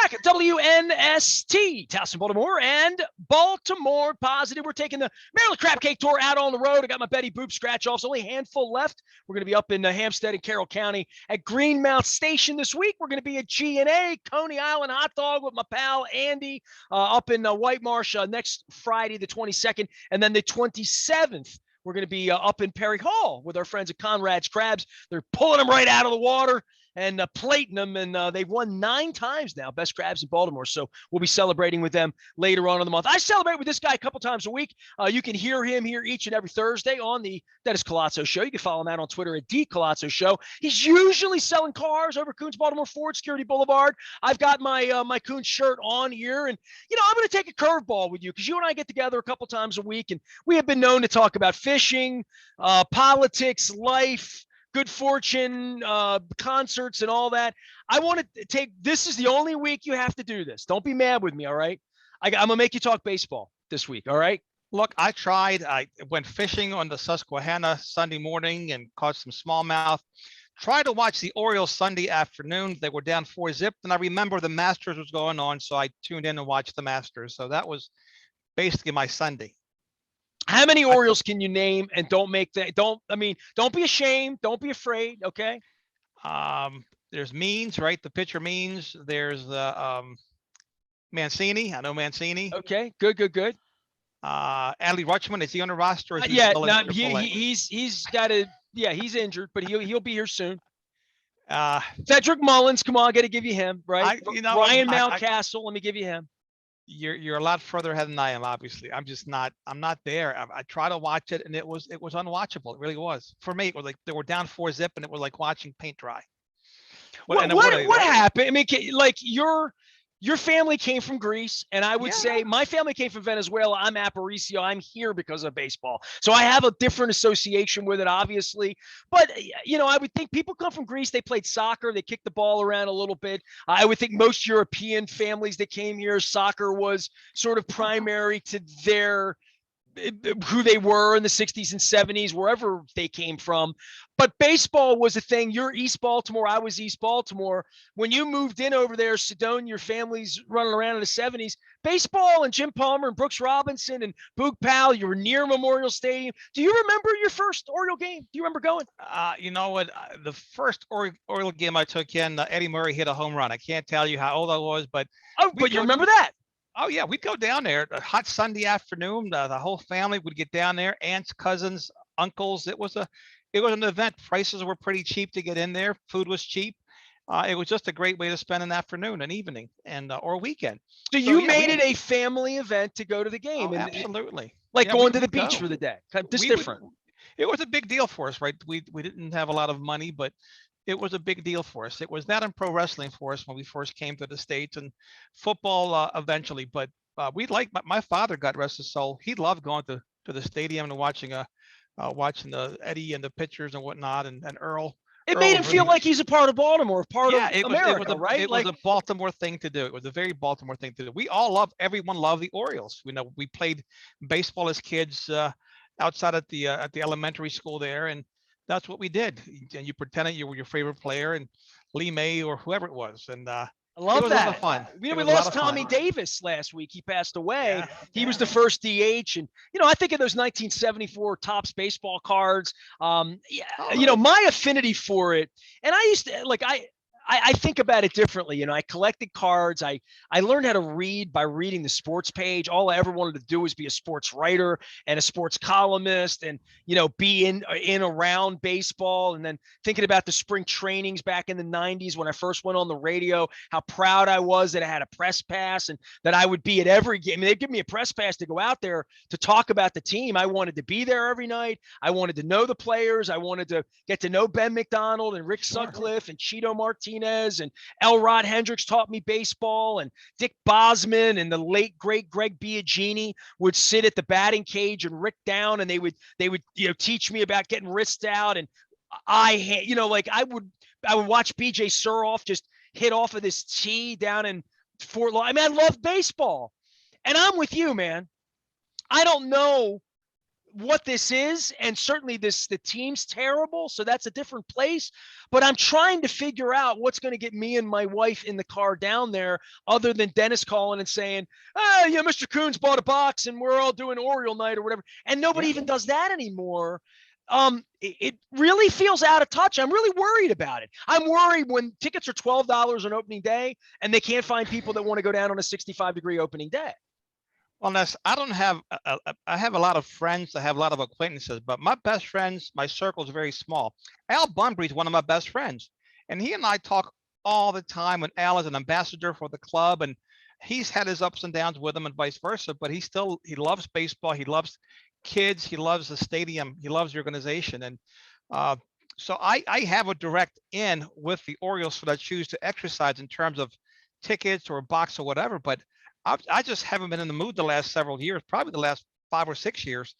back at WNST, Towson, Baltimore, and Baltimore Positive. We're taking the Maryland Crab Cake Tour out on the road. I got my Betty Boop scratch-offs, only a handful left. We're going to be up in Hampstead and Carroll County at Greenmount Station this week. We're going to be at G&A, Coney Island Hot Dog with my pal Andy up in White Marsh next Friday, the 22nd, and then the 27th. We're going to be up in Perry Hall with our friends at Conrad's Crabs. They're pulling them right out of the water and plating them, and they've won 9 times now, best crabs in Baltimore. So we'll be celebrating with them later on in the month. I celebrate with this guy a couple times a week. You can hear him here each and every Thursday on the Dennis Koulatsos Show. You can follow him out on Twitter at @Koulatsos Show. He's usually selling cars over Coons Baltimore Ford Security Boulevard. I've got my my Coons shirt on here, and I'm going to take a curveball with you because you and I get together a couple times a week, and we have been known to talk about fishing, politics, life, good fortune, concerts, and all that. I want to take – this is the only week you have to do this. Don't be mad with me, all right? I'm going to make you talk baseball this week, all right? Look, I tried. I went fishing on the Susquehanna Sunday morning and caught some smallmouth. Tried to watch the Orioles Sunday afternoon. They were down 4-0, and I remember the Masters was going on, so I tuned in and watched the Masters. So that was basically my Sunday. How many Orioles can you name? And don't be ashamed. Don't be afraid. Okay. There's Means, right? The pitcher Means. There's Mancini. I know Mancini. Okay. Good. Adley Rutschman, is he on the roster? Or is he's got to. Yeah, he's injured, but he'll be here soon. Cedric Mullins. Come on, I got to give you him, right? Ryan Mountcastle. Let me give you him. You're a lot further ahead than I am, obviously. I'm not there. I try to watch it, and it was unwatchable. It really was. For me, it was like they were down 4-0, and it was like watching paint dry. What happened? I mean, like your family came from Greece, and I would say my family came from Venezuela. I'm Aparicio. I'm here because of baseball. So I have a different association with it, obviously. But, I would think people come from Greece. They played soccer. They kicked the ball around a little bit. I would think most European families that came here, soccer was sort of primary to who they were in the 60s and 70s, wherever they came from. But baseball was a thing. You're East Baltimore. I was East Baltimore. When you moved in over there, Sedona, your family's running around in the 70s. Baseball and Jim Palmer and Brooks Robinson and Boog Powell, you were near Memorial Stadium. Do you remember your first Oriole game? Do you remember going? You know what? The first Oriole game I took in, Eddie Murray hit a home run. I can't tell you how old I was, but you remember that? Oh, yeah. We'd go down there a hot Sunday afternoon. The whole family would get down there, aunts, cousins, uncles. It was an event. Prices were pretty cheap to get in there. Food was cheap. It was just a great way to spend an afternoon, an evening, and or a weekend. So you made it a family event to go to the game. Oh, absolutely. Going to the beach for the day. Just different. It was a big deal for us, right? We didn't have a lot of money, but it was a big deal for us. It was that in pro wrestling for us when we first came to the States, and football eventually. But my father, God rest his soul, he loved going to the stadium and watching the Eddie and the pitchers and whatnot, and Earl. It made him feel like he's a part of Baltimore, of America, right? It was a Baltimore thing to do. It was a very Baltimore thing to do. Everyone loved the Orioles. We played baseball as kids outside at the elementary school there, and that's what we did. And you pretended you were your favorite player, and Lee May or whoever it was, and I love that. It was a lot of fun. We lost Tommy Davis last week. He passed away. He was the first DH. And, I think of those 1974 Topps baseball cards. My affinity for it. And I used to, I think about it differently. I collected cards. I learned how to read by reading the sports page. All I ever wanted to do was be a sports writer and a sports columnist and, be in around baseball. And then thinking about the spring trainings back in the 90s when I first went on the radio, how proud I was that I had a press pass and that I would be at every game. I mean, they'd give me a press pass to go out there to talk about the team. I wanted to be there every night. I wanted to know the players. I wanted to get to know Ben McDonald and Rick Sutcliffe and Cheeto Martinez, and L. Rod Hendricks taught me baseball, and Dick Bosman and the late great Greg Biagini would sit at the batting cage and Rick down, and they would teach me about getting wrists out. And I would watch BJ Suroff just hit off of this tee down in Fort Lauderdale. I mean, I love baseball, and I'm with you, man. I don't know what this is, and certainly the team's terrible, so that's a different place. But I'm trying to figure out what's going to get me and my wife in the car down there, other than Dennis calling and saying, yeah, Mr. Coons bought a box and we're all doing Oriole night or whatever, and nobody even does that anymore. It really feels out of touch. I'm really worried about it. I'm worried when tickets are $12 on opening day and they can't find people that want to go down on a 65-degree opening day. Well, Ness, I don't have, I have a lot of friends, I have a lot of acquaintances, but my best friends, my circle is very small. Al Bunbury is one of my best friends, and he and I talk all the time. And Al is an ambassador for the club, and he's had his ups and downs with him and vice versa, but he loves baseball. He loves kids. He loves the stadium. He loves the organization. And uh, so I have a direct in with the Orioles that I choose to exercise in terms of tickets or a box or whatever. But I just haven't been in the mood the last several years, probably the last 5 or 6 years,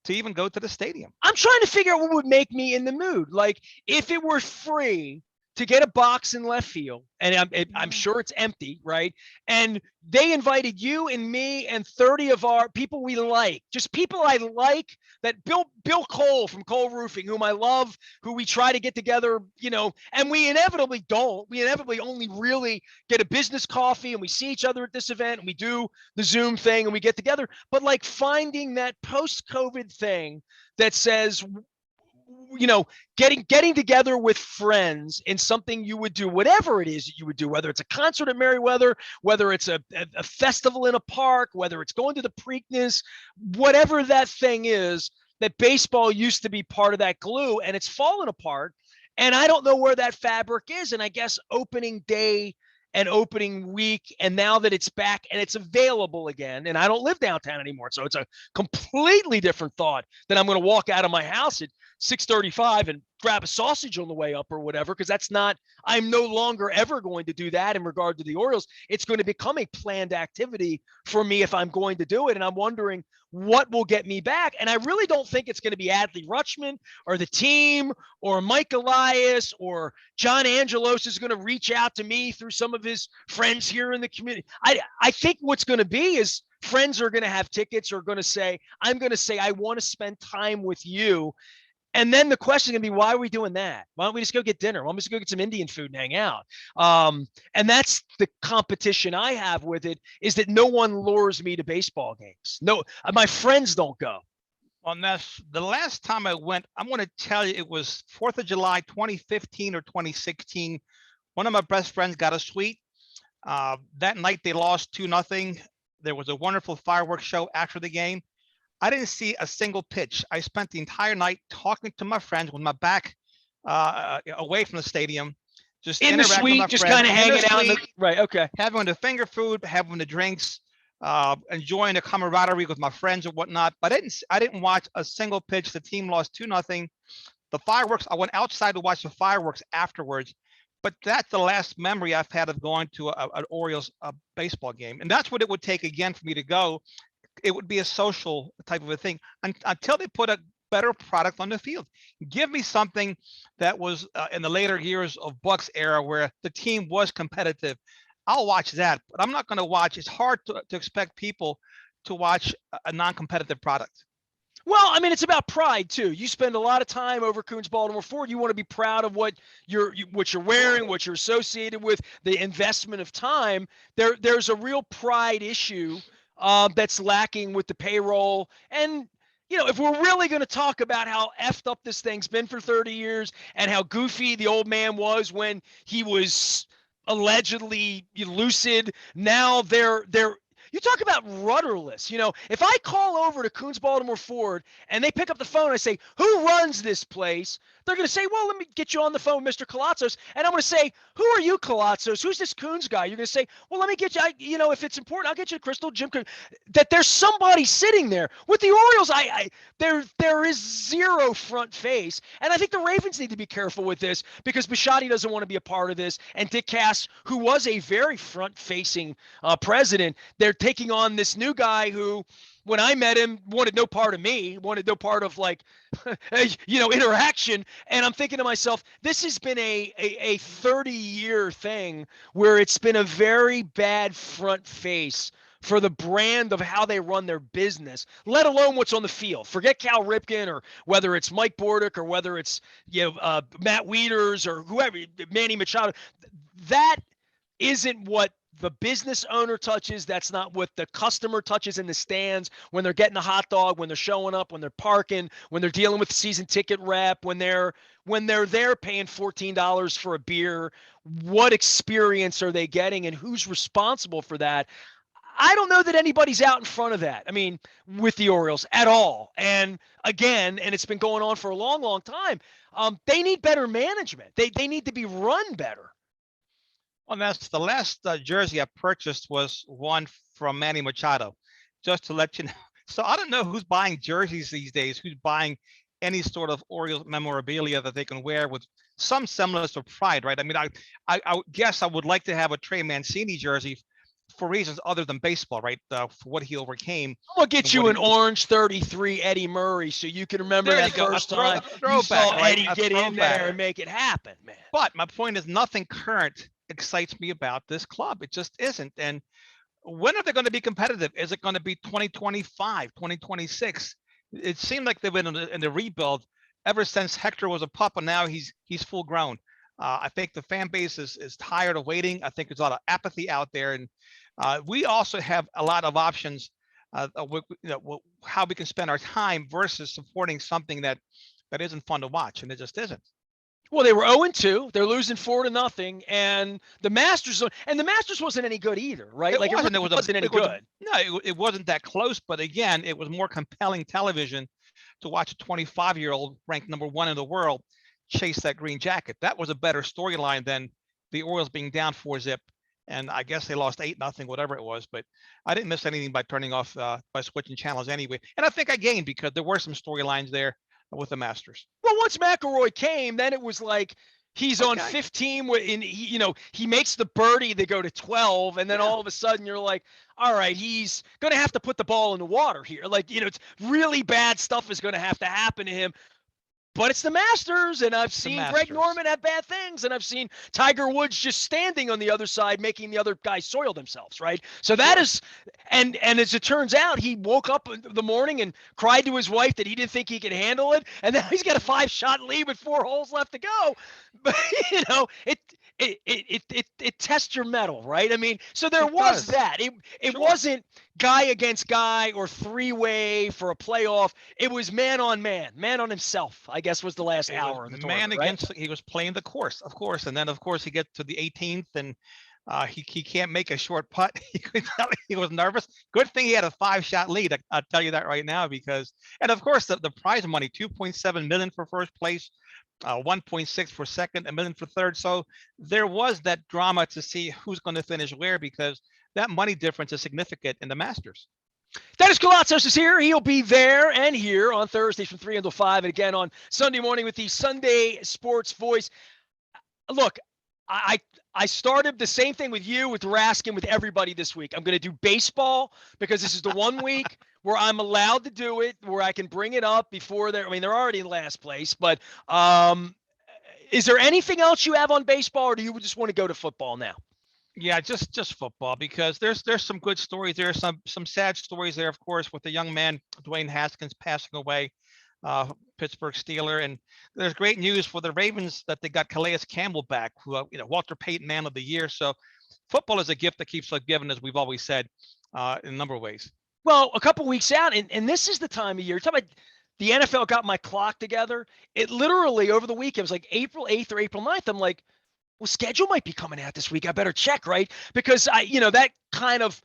to even go to the stadium. I'm trying to figure out what would make me in the mood. Like, if it were free to get a box in left field, and I'm sure it's empty, right? And they invited you and me and 30 of our people we like, just people I like, that Bill Cole from Cole Roofing, whom I love, who we try to get together, and we inevitably don't. We inevitably only really get a business coffee, and we see each other at this event, and we do the Zoom thing, and we get together. But like, finding that post-COVID thing that says, getting together with friends in something you would do, whatever it is that you would do, whether it's a concert at Merriweather, whether it's a festival in a park, whether it's going to the Preakness, whatever that thing is, that baseball used to be part of that glue, and it's fallen apart. And I don't know where that fabric is. And I guess opening day and opening week, and now that it's back and it's available again, and I don't live downtown anymore, so it's a completely different thought than I'm going to walk out of my house at 6:35 and grab a sausage on the way up or whatever, because I'm no longer ever going to do that in regard to the Orioles. It's going to become a planned activity for me if I'm going to do it. And I'm wondering what will get me back. And I really don't think it's going to be Adley Rutschman or the team or Mike Elias or John Angelos is going to reach out to me through some of his friends here in the community. I think what's going to be is friends are going to have tickets, or going to say, I'm going to say, I want to spend time with you. And then the question is going to be, why are we doing that? Why don't we just go get dinner? Why don't we just go get some Indian food and hang out? And that's the competition I have with it, is that no one lures me to baseball games. No, my friends don't go. On this, the last time I went, I'm going to tell you, it was 4th of July, 2015 or 2016. One of my best friends got a suite. That night they lost 2-0. There was a wonderful fireworks show after the game. I didn't see a single pitch. I spent the entire night talking to my friends with my back away from the stadium, just in the suite, just kind of hanging out. Right. Okay. Having the finger food, having the drinks, enjoying the camaraderie with my friends and whatnot. But I didn't watch a single pitch. The team lost 2-0. The fireworks, I went outside to watch the fireworks afterwards. But that's the last memory I've had of going to an Orioles baseball game. And that's what it would take again for me to go. It would be a social type of a thing until they put a better product on the field. Give me something that was in the later years of Buck's era where the team was competitive. I'll watch that, but I'm not going to watch. It's hard to expect people to watch a non-competitive product. Well, I mean, it's about pride too. You spend a lot of time over Coons Baltimore Ford. You want to be proud of what you're wearing, what you're associated with, the investment of time. There's a real pride issue that's lacking with the payroll. And, if we're really going to talk about how effed up this thing's been for 30 years and how goofy the old man was when he was allegedly lucid, now they're you talk about rudderless. If I call over to Coons Baltimore Ford and they pick up the phone and I say, who runs this place? They're going to say, well, let me get you on the phone, Mr. Koulatsos. And I'm going to say, who are you, Koulatsos? Who's this Coons guy? You're going to say, well, let me get you, if it's important, I'll get you to Crystal, Jim Coons. That there's somebody sitting there. With the Orioles, there is zero front face. And I think the Ravens need to be careful with this, because Bisciotti doesn't want to be a part of this. And Dick Cass, who was a very front-facing president, they're taking on this new guy who, when I met him, wanted no part of me, wanted no part of interaction. And I'm thinking to myself, this has been a 30-year thing where it's been a very bad front face for the brand of how they run their business, let alone what's on the field. Forget Cal Ripken or whether it's Mike Bordick or whether it's Matt Wieters or whoever, Manny Machado. That isn't what the business owner touches. That's not what the customer touches in the stands when they're getting a hot dog, when they're showing up, when they're parking, when they're dealing with the season ticket rep, when they're there paying $14 for a beer. What experience are they getting and who's responsible for that? I don't know that anybody's out in front of that. I mean, with the Orioles at all. And again, and it's been going on for a long, long time. They need better management. They need to be run better. Well, that's the last jersey I purchased was one from Manny Machado, just to let you know. So I don't know who's buying jerseys these days, who's buying any sort of Orioles memorabilia that they can wear with some semblance of pride, right? I mean, I guess I would like to have a Trey Mancini jersey for reasons other than baseball, right? For what he overcame. I'm gonna get you an orange 33 Eddie Murray so you can remember that first time you saw Eddie get in there and make it happen, man. But my point is, nothing current excites me about this club. It just isn't. And when are they going to be competitive? Is it going to be 2025, 2026? It seemed like they've been in the rebuild ever since Hector was a pup, and now he's full grown. I think the fan base is tired of waiting. I think there's a lot of apathy out there, and we also have a lot of options. How we can spend our time versus supporting something that isn't fun to watch, and it just isn't. Well, they were 0-2. They're losing 4-0, and the Masters wasn't any good either, right? It wasn't any good. No, it wasn't that close. But again, it was more compelling television to watch a 25-year-old ranked number 1 in the world chase that green jacket. That was a better storyline than the Orioles being down 4-0. And I guess they lost 8-0, whatever it was. But I didn't miss anything by turning off, by switching channels anyway. And I think I gained because there were some storylines there with the Masters. Well, once McIlroy came, then it was like he's on 15 and he makes the birdie, they go to 12, and then all of a sudden you're like, all right, he's going to have to put the ball in the water here. Like, it's really bad stuff is going to have to happen to him. But it's the Masters, and I've seen Greg Norman have bad things, and I've seen Tiger Woods just standing on the other side, making the other guys soil themselves, right? So that is, and as it turns out, he woke up in the morning and cried to his wife that he didn't think he could handle it, and now he's got a 5-shot lead with 4 holes left to go. But it tests your mettle, right? I mean, so there was that. It wasn't guy against guy or 3-way for a playoff. It was man on himself, I guess, was the last hour of the tournament. Man against, he was playing the course, of course. And then, of course, he gets to the 18th and he can't make a short putt. He was nervous. Good thing he had a 5-shot lead. I'll tell you that right now, because, and of course, the prize money, $2.7 million for first place, 1.6 for second, $1 million for third. So there was that drama to see who's going to finish where, because that money difference is significant in the Masters. Dennis Koulatsos is here. He'll be there and here on Thursdays from 3 until 5, and again on Sunday morning with the Sunday Sports Voice. Look, I started the same thing with you, with Raskin, with everybody this week. I'm going to do baseball because this is the one week where I'm allowed to do it, where I can bring it up before they're already in last place. But is there anything else you have on baseball, or do you just want to go to football now? Yeah, just football, because there's some good stories there, some sad stories there, of course, with the young man Dwayne Haskins passing away, Pittsburgh Steeler, and there's great news for the Ravens that they got Calais Campbell back, who Walter Payton Man of the Year. So football is a gift that keeps on giving, as we've always said, in a number of ways. Well, a couple weeks out, and this is the time of year. Talk about the NFL got my clock together. It literally over the weekend was like April 8th or April 9th. I'm like, well, schedule might be coming out this week. I better check, right? Because that kind of,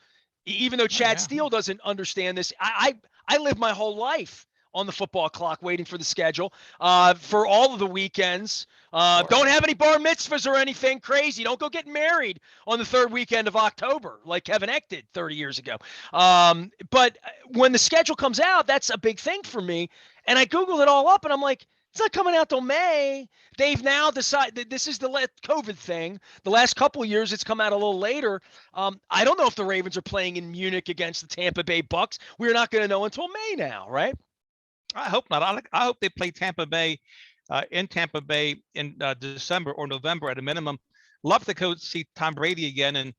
even though Chad Steele doesn't understand this, I live my whole life on the football clock waiting for the schedule for all of the weekends. Don't have any bar mitzvahs or anything crazy. Don't go get married on the third weekend of October like Kevin Eck did 30 years ago. But when the schedule comes out, that's a big thing for me. And I Googled it all up, and I'm like, it's not coming out till May. They've now decided that this is the COVID thing. The last couple of years, it's come out a little later. I don't know if the Ravens are playing in Munich against the Tampa Bay Bucks. We're not going to know until May now, right? I hope not. I hope they play Tampa Bay in Tampa Bay in December or November at a minimum. Love to go see Tom Brady again, and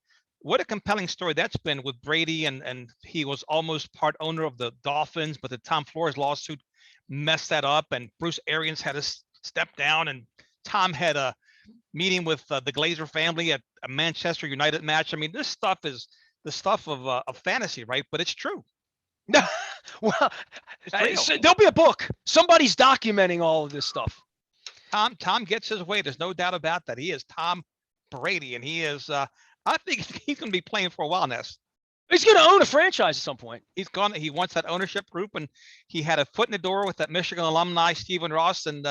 what a compelling story that's been with Brady, and he was almost part owner of the Dolphins, but the Tom Flores lawsuit messed that up, and Bruce Arians had to step down, and Tom had a meeting with the Glazer family at a Manchester United match. I mean, this stuff is the stuff of fantasy, right? But it's true. Well, It's real. there'll be a book. Somebody's documenting all of this stuff. Tom gets his way. There's no doubt about that. He is Tom Brady, and he is. I think he's going to be playing for a while, Ness. He's going to own a franchise at some point. He wants that ownership group, and he had a foot in the door with that Michigan alumni, Stephen Ross, and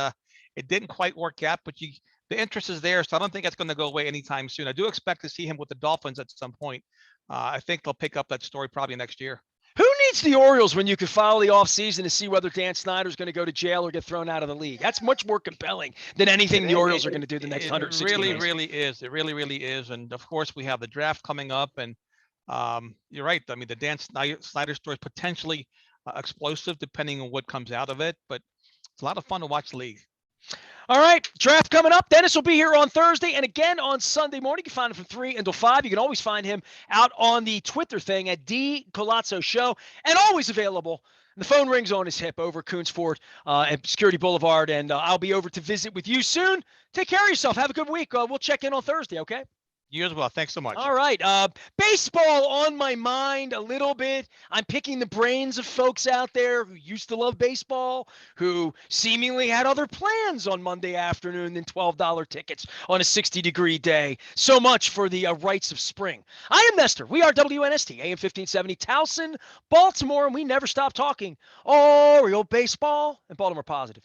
it didn't quite work out. But the interest is there, so I don't think that's going to go away anytime soon. I do expect to see him with the Dolphins at some point. I think they'll pick up that story probably next year. Who needs the Orioles when you can follow the offseason to see whether Dan Snyder's going to go to jail or get thrown out of the league? That's much more compelling than anything the Orioles are going to do the next 160 days. It really is. It really, really is. And of course, we have the draft coming up. And you're right. I mean, the Dan Snyder story is potentially explosive depending on what comes out of it. But it's a lot of fun to watch the league. All right, draft coming up. Dennis will be here on Thursday and again on Sunday morning. You can find him from 3 until 5. You can always find him out on the Twitter thing at D Koulatsos Show, and always available. The phone rings on his hip over Coonsford and Security Boulevard, and I'll be over to visit with you soon. Take care of yourself. Have a good week. We'll check in on Thursday, okay? You as well. Thanks so much. All right. Baseball on my mind a little bit. I'm picking the brains of folks out there who used to love baseball, who seemingly had other plans on Monday afternoon than $12 tickets on a 60-degree day. So much for the rites of spring. I am Nestor. We are WNST, AM 1570, Towson, Baltimore, and we never stop talking Oriole baseball and Baltimore positive.